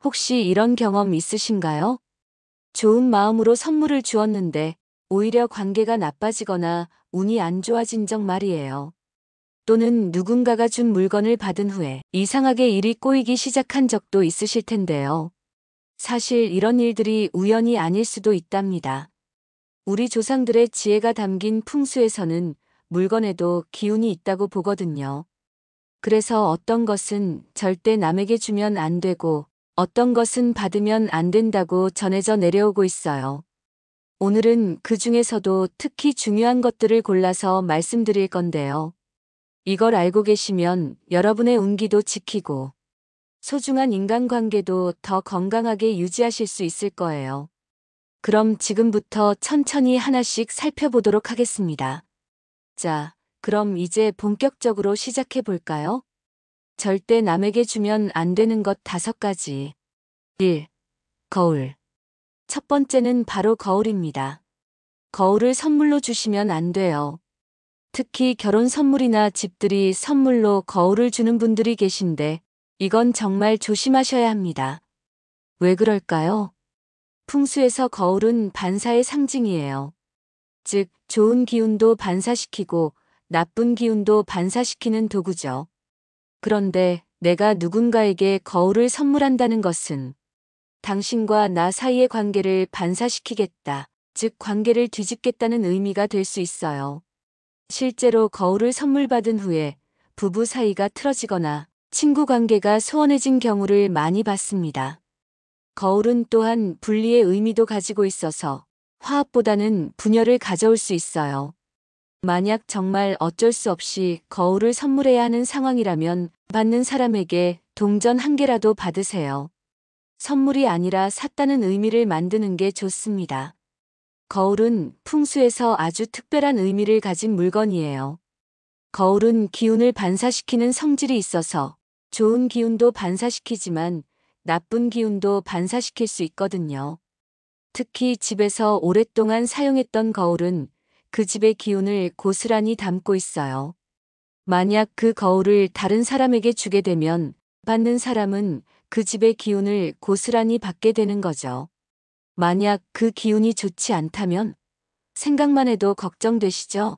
혹시 이런 경험 있으신가요? 좋은 마음으로 선물을 주었는데 오히려 관계가 나빠지거나 운이 안 좋아진 적 말이에요. 또는 누군가가 준 물건을 받은 후에 이상하게 일이 꼬이기 시작한 적도 있으실 텐데요. 사실 이런 일들이 우연이 아닐 수도 있답니다. 우리 조상들의 지혜가 담긴 풍수에서는 물건에도 기운이 있다고 보거든요. 그래서 어떤 것은 절대 남에게 주면 안 되고 어떤 것은 받으면 안 된다고 전해져 내려오고 있어요. 오늘은 그 중에서도 특히 중요한 것들을 골라서 말씀드릴 건데요. 이걸 알고 계시면 여러분의 운기도 지키고 소중한 인간관계도 더 건강하게 유지하실 수 있을 거예요. 그럼 지금부터 천천히 하나씩 살펴보도록 하겠습니다. 자, 그럼 이제 본격적으로 시작해 볼까요? 절대 남에게 주면 안 되는 것 5가지. 1. 거울. 첫 번째는 바로 거울입니다. 거울을 선물로 주시면 안 돼요. 특히 결혼 선물이나 집들이 선물로 거울을 주는 분들이 계신데 이건 정말 조심하셔야 합니다. 왜 그럴까요? 풍수에서 거울은 반사의 상징이에요. 즉, 좋은 기운도 반사시키고 나쁜 기운도 반사시키는 도구죠. 그런데 내가 누군가에게 거울을 선물한다는 것은 당신과 나 사이의 관계를 반사시키겠다, 즉 관계를 뒤집겠다는 의미가 될 수 있어요. 실제로 거울을 선물 받은 후에 부부 사이가 틀어지거나 친구 관계가 소원해진 경우를 많이 봤습니다. 거울은 또한 분리의 의미도 가지고 있어서 화합보다는 분열을 가져올 수 있어요. 만약 정말 어쩔 수 없이 거울을 선물해야 하는 상황이라면 받는 사람에게 동전 1개라도 받으세요. 선물이 아니라 샀다는 의미를 만드는 게 좋습니다. 거울은 풍수에서 아주 특별한 의미를 가진 물건이에요. 거울은 기운을 반사시키는 성질이 있어서 좋은 기운도 반사시키지만 나쁜 기운도 반사시킬 수 있거든요. 특히 집에서 오랫동안 사용했던 거울은 그 집의 기운을 고스란히 담고 있어요. 만약 그 거울을 다른 사람에게 주게 되면 받는 사람은 그 집의 기운을 고스란히 받게 되는 거죠. 만약 그 기운이 좋지 않다면 생각만 해도 걱정되시죠?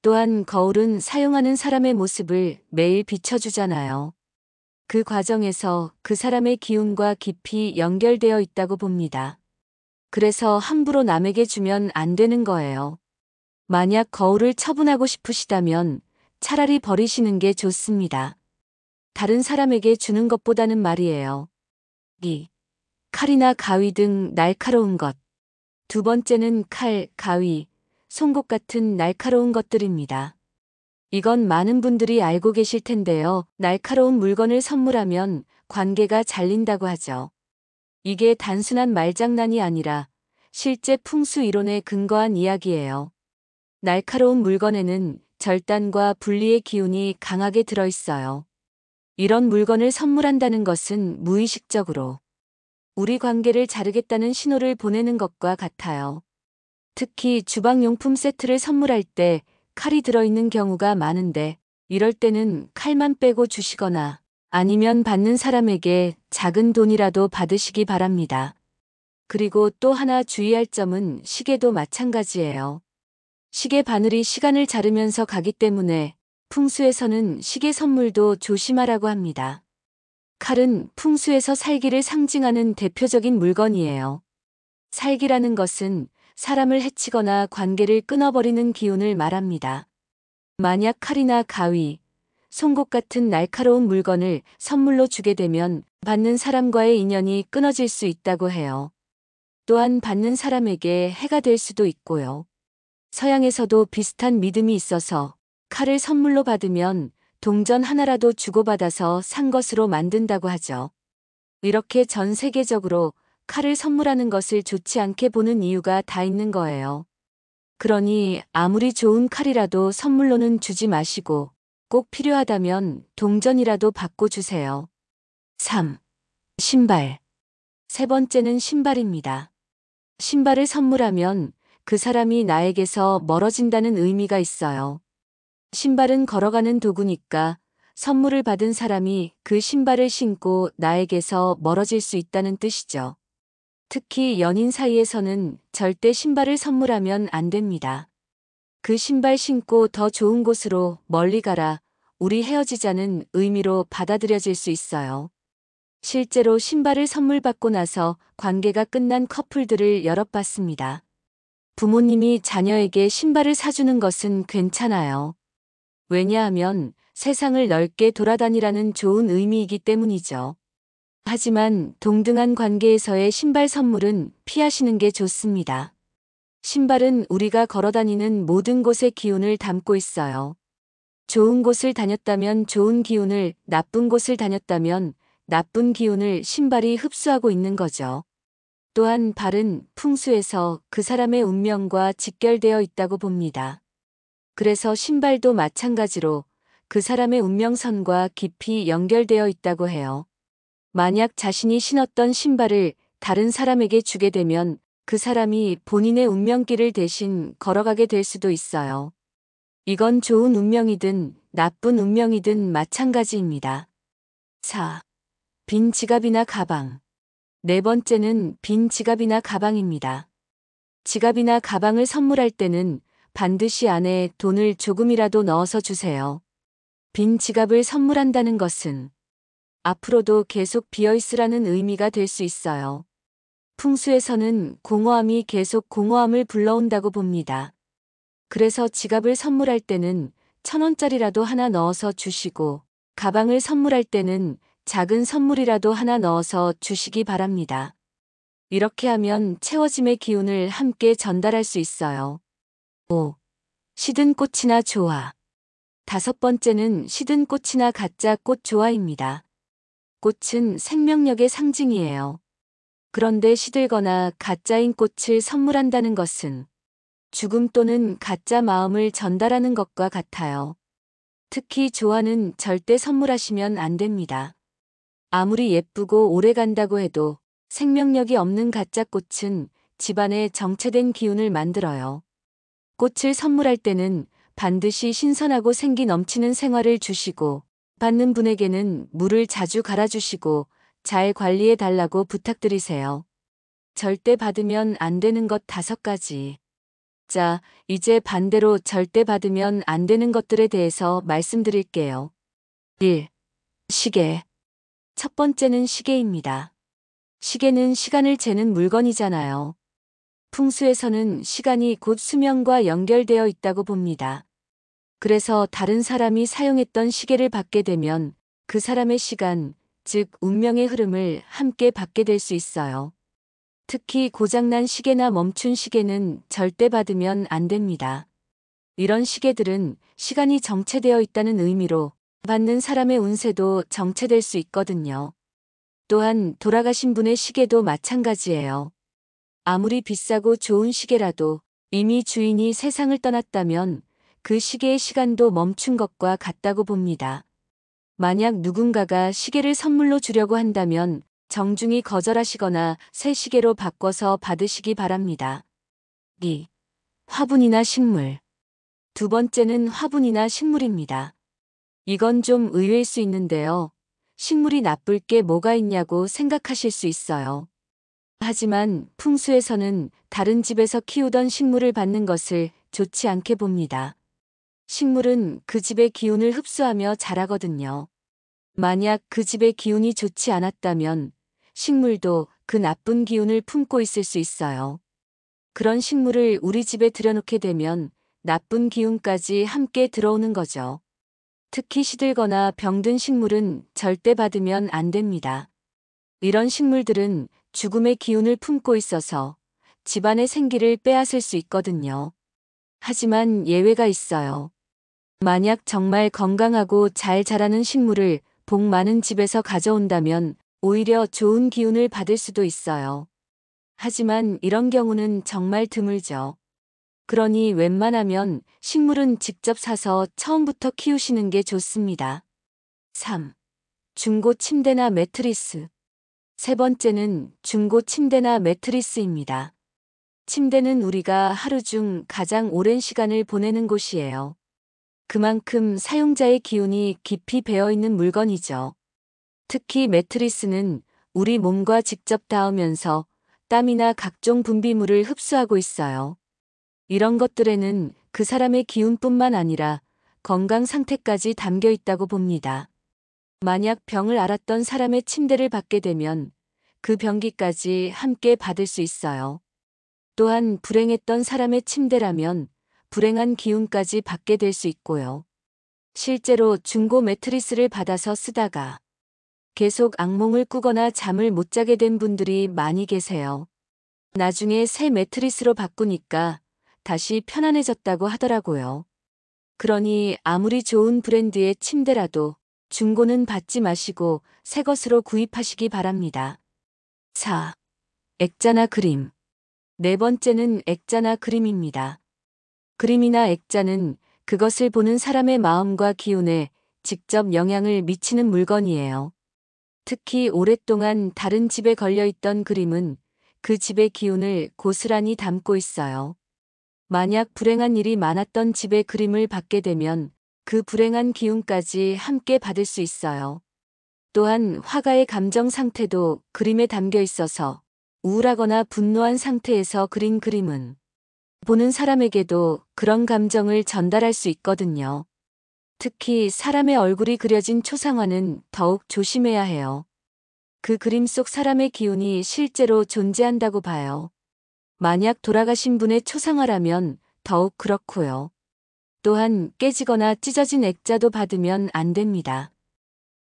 또한 거울은 사용하는 사람의 모습을 매일 비춰주잖아요. 그 과정에서 그 사람의 기운과 깊이 연결되어 있다고 봅니다. 그래서 함부로 남에게 주면 안 되는 거예요. 만약 거울을 처분하고 싶으시다면 차라리 버리시는 게 좋습니다. 다른 사람에게 주는 것보다는 말이에요. 2. 칼이나 가위 등 날카로운 것. 두 번째는 칼, 가위, 송곳 같은 날카로운 것들입니다. 이건 많은 분들이 알고 계실 텐데요. 날카로운 물건을 선물하면 관계가 잘린다고 하죠. 이게 단순한 말장난이 아니라 실제 풍수 이론에 근거한 이야기예요. 날카로운 물건에는 절단과 분리의 기운이 강하게 들어있어요. 이런 물건을 선물한다는 것은 무의식적으로 우리 관계를 자르겠다는 신호를 보내는 것과 같아요. 특히 주방용품 세트를 선물할 때 칼이 들어있는 경우가 많은데 이럴 때는 칼만 빼고 주시거나 아니면 받는 사람에게 작은 돈이라도 받으시기 바랍니다. 그리고 또 하나 주의할 점은 시계도 마찬가지예요. 시계 바늘이 시간을 자르면서 가기 때문에 풍수에서는 시계 선물도 조심하라고 합니다. 칼은 풍수에서 살기를 상징하는 대표적인 물건이에요. 살기라는 것은 사람을 해치거나 관계를 끊어버리는 기운을 말합니다. 만약 칼이나 가위, 송곳 같은 날카로운 물건을 선물로 주게 되면 받는 사람과의 인연이 끊어질 수 있다고 해요. 또한 받는 사람에게 해가 될 수도 있고요. 서양에서도 비슷한 믿음이 있어서 칼을 선물로 받으면 동전 하나라도 주고받아서 산 것으로 만든다고 하죠. 이렇게 전 세계적으로 칼을 선물하는 것을 좋지 않게 보는 이유가 다 있는 거예요. 그러니 아무리 좋은 칼이라도 선물로는 주지 마시고 꼭 필요하다면 동전이라도 받고 주세요. 3. 신발. 세 번째는 신발입니다. 신발을 선물하면 그 사람이 나에게서 멀어진다는 의미가 있어요. 신발은 걸어가는 도구니까 선물을 받은 사람이 그 신발을 신고 나에게서 멀어질 수 있다는 뜻이죠. 특히 연인 사이에서는 절대 신발을 선물하면 안 됩니다. 그 신발 신고 더 좋은 곳으로 멀리 가라, 우리 헤어지자는 의미로 받아들여질 수 있어요. 실제로 신발을 선물 받고 나서 관계가 끝난 커플들을 여럿 봤습니다. 부모님이 자녀에게 신발을 사주는 것은 괜찮아요. 왜냐하면 세상을 넓게 돌아다니라는 좋은 의미이기 때문이죠. 하지만 동등한 관계에서의 신발 선물은 피하시는 게 좋습니다. 신발은 우리가 걸어다니는 모든 곳의 기운을 담고 있어요. 좋은 곳을 다녔다면 좋은 기운을, 나쁜 곳을 다녔다면 나쁜 기운을 신발이 흡수하고 있는 거죠. 또한 발은 풍수에서 그 사람의 운명과 직결되어 있다고 봅니다. 그래서 신발도 마찬가지로 그 사람의 운명선과 깊이 연결되어 있다고 해요. 만약 자신이 신었던 신발을 다른 사람에게 주게 되면 그 사람이 본인의 운명길을 대신 걸어가게 될 수도 있어요. 이건 좋은 운명이든 나쁜 운명이든 마찬가지입니다. 4. 빈 지갑이나 가방. 네 번째는 빈 지갑이나 가방입니다. 지갑이나 가방을 선물할 때는 반드시 안에 돈을 조금이라도 넣어서 주세요. 빈 지갑을 선물한다는 것은 앞으로도 계속 비어있으라는 의미가 될 수 있어요. 풍수에서는 공허함이 계속 공허함을 불러온다고 봅니다. 그래서 지갑을 선물할 때는 1,000원짜리라도 하나 넣어서 주시고, 가방을 선물할 때는 작은 선물이라도 하나 넣어서 주시기 바랍니다. 이렇게 하면 채워짐의 기운을 함께 전달할 수 있어요. 5. 시든 꽃이나 조화. 다섯 번째는 시든 꽃이나 가짜 꽃 조화입니다. 꽃은 생명력의 상징이에요. 그런데 시들거나 가짜인 꽃을 선물한다는 것은 죽음 또는 가짜 마음을 전달하는 것과 같아요. 특히 조화는 절대 선물하시면 안 됩니다. 아무리 예쁘고 오래 간다고 해도 생명력이 없는 가짜 꽃은 집안에 정체된 기운을 만들어요. 꽃을 선물할 때는 반드시 신선하고 생기 넘치는 생화를 주시고, 받는 분에게는 물을 자주 갈아주시고 잘 관리해 달라고 부탁드리세요. 절대 받으면 안 되는 것 5가지. 자, 이제 반대로 절대 받으면 안 되는 것들에 대해서 말씀드릴게요. 1. 시계. 첫 번째는 시계입니다. 시계는 시간을 재는 물건이잖아요. 풍수에서는 시간이 곧 수명과 연결되어 있다고 봅니다. 그래서 다른 사람이 사용했던 시계를 받게 되면 그 사람의 시간, 즉 운명의 흐름을 함께 받게 될 수 있어요. 특히 고장난 시계나 멈춘 시계는 절대 받으면 안 됩니다. 이런 시계들은 시간이 정체되어 있다는 의미로 받는 사람의 운세도 정체될 수 있거든요. 또한 돌아가신 분의 시계도 마찬가지예요. 아무리 비싸고 좋은 시계라도 이미 주인이 세상을 떠났다면 그 시계의 시간도 멈춘 것과 같다고 봅니다. 만약 누군가가 시계를 선물로 주려고 한다면 정중히 거절하시거나 새 시계로 바꿔서 받으시기 바랍니다. 2. 화분이나 식물. 두 번째는 화분이나 식물입니다. 이건 좀 의외일 수 있는데요. 식물이 나쁠 게 뭐가 있냐고 생각하실 수 있어요. 하지만 풍수에서는 다른 집에서 키우던 식물을 받는 것을 좋지 않게 봅니다. 식물은 그 집의 기운을 흡수하며 자라거든요. 만약 그 집의 기운이 좋지 않았다면 식물도 그 나쁜 기운을 품고 있을 수 있어요. 그런 식물을 우리 집에 들여놓게 되면 나쁜 기운까지 함께 들어오는 거죠. 특히 시들거나 병든 식물은 절대 받으면 안 됩니다. 이런 식물들은 죽음의 기운을 품고 있어서 집안의 생기를 빼앗을 수 있거든요. 하지만 예외가 있어요. 만약 정말 건강하고 잘 자라는 식물을 복 많은 집에서 가져온다면 오히려 좋은 기운을 받을 수도 있어요. 하지만 이런 경우는 정말 드물죠. 그러니 웬만하면 식물은 직접 사서 처음부터 키우시는 게 좋습니다. 3. 중고 침대나 매트리스. 세 번째는 중고 침대나 매트리스입니다. 침대는 우리가 하루 중 가장 오랜 시간을 보내는 곳이에요. 그만큼 사용자의 기운이 깊이 배어 있는 물건이죠. 특히 매트리스는 우리 몸과 직접 닿으면서 땀이나 각종 분비물을 흡수하고 있어요. 이런 것들에는 그 사람의 기운뿐만 아니라 건강 상태까지 담겨 있다고 봅니다. 만약 병을 앓았던 사람의 침대를 받게 되면 그 병기까지 함께 받을 수 있어요. 또한 불행했던 사람의 침대라면 불행한 기운까지 받게 될 수 있고요. 실제로 중고 매트리스를 받아서 쓰다가 계속 악몽을 꾸거나 잠을 못 자게 된 분들이 많이 계세요. 나중에 새 매트리스로 바꾸니까 다시 편안해졌다고 하더라고요. 그러니 아무리 좋은 브랜드의 침대라도 중고는 받지 마시고 새 것으로 구입하시기 바랍니다. 4. 액자나 그림. 네 번째는 액자나 그림입니다. 그림이나 액자는 그것을 보는 사람의 마음과 기운에 직접 영향을 미치는 물건이에요. 특히 오랫동안 다른 집에 걸려있던 그림은 그 집의 기운을 고스란히 담고 있어요. 만약 불행한 일이 많았던 집의 그림을 받게 되면 그 불행한 기운까지 함께 받을 수 있어요. 또한 화가의 감정 상태도 그림에 담겨 있어서 우울하거나 분노한 상태에서 그린 그림은 보는 사람에게도 그런 감정을 전달할 수 있거든요. 특히 사람의 얼굴이 그려진 초상화는 더욱 조심해야 해요. 그 그림 속 사람의 기운이 실제로 존재한다고 봐요. 만약 돌아가신 분의 초상화라면 더욱 그렇고요. 또한 깨지거나 찢어진 액자도 받으면 안 됩니다.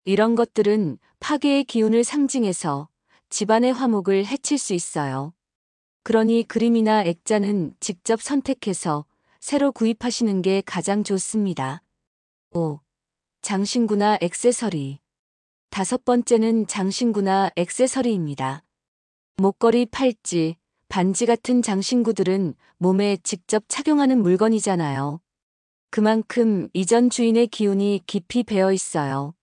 이런 것들은 파괴의 기운을 상징해서 집안의 화목을 해칠 수 있어요. 그러니 그림이나 액자는 직접 선택해서 새로 구입하시는 게 가장 좋습니다. 5. 장신구나 액세서리. 다섯 번째는 장신구나 액세서리입니다. 목걸이, 팔찌, 반지 같은 장신구들은 몸에 직접 착용하는 물건이잖아요. 그만큼 이전 주인의 기운이 깊이 배어 있어요.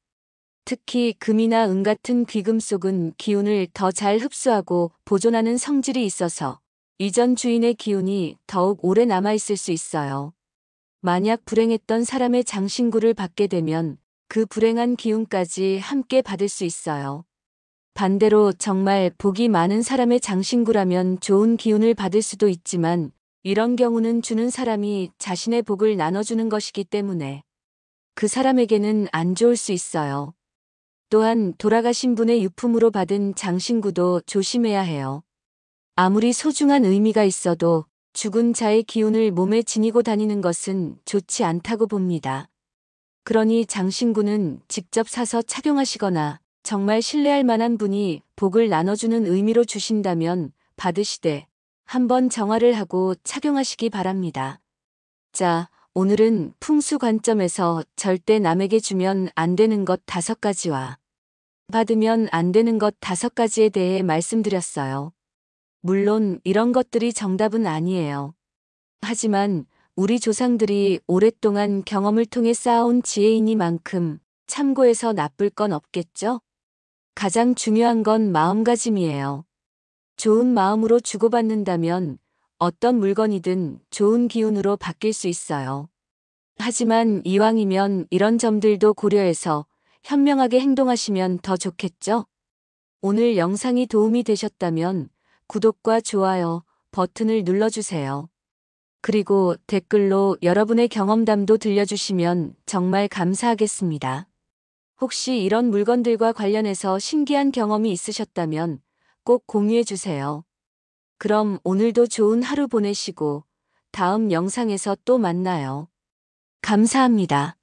특히 금이나 은 같은 귀금속은 기운을 더 잘 흡수하고 보존하는 성질이 있어서 이전 주인의 기운이 더욱 오래 남아있을 수 있어요. 만약 불행했던 사람의 장신구를 받게 되면 그 불행한 기운까지 함께 받을 수 있어요. 반대로 정말 복이 많은 사람의 장신구라면 좋은 기운을 받을 수도 있지만 이런 경우는 주는 사람이 자신의 복을 나눠주는 것이기 때문에 그 사람에게는 안 좋을 수 있어요. 또한 돌아가신 분의 유품으로 받은 장신구도 조심해야 해요. 아무리 소중한 의미가 있어도 죽은 자의 기운을 몸에 지니고 다니는 것은 좋지 않다고 봅니다. 그러니 장신구는 직접 사서 착용하시거나 정말 신뢰할 만한 분이 복을 나눠주는 의미로 주신다면 받으시되 한번 정화를 하고 착용하시기 바랍니다. 자, 오늘은 풍수 관점에서 절대 남에게 주면 안 되는 것 5가지와 받으면 안 되는 것 5가지에 대해 말씀드렸어요. 물론 이런 것들이 정답은 아니에요. 하지만 우리 조상들이 오랫동안 경험을 통해 쌓아온 지혜이니만큼 참고해서 나쁠 건 없겠죠? 가장 중요한 건 마음가짐이에요. 좋은 마음으로 주고받는다면 어떤 물건이든 좋은 기운으로 바뀔 수 있어요. 하지만 이왕이면 이런 점들도 고려해서 현명하게 행동하시면 더 좋겠죠? 오늘 영상이 도움이 되셨다면 구독과 좋아요 버튼을 눌러주세요. 그리고 댓글로 여러분의 경험담도 들려주시면 정말 감사하겠습니다. 혹시 이런 물건들과 관련해서 신기한 경험이 있으셨다면 꼭 공유해주세요. 그럼 오늘도 좋은 하루 보내시고 다음 영상에서 또 만나요. 감사합니다.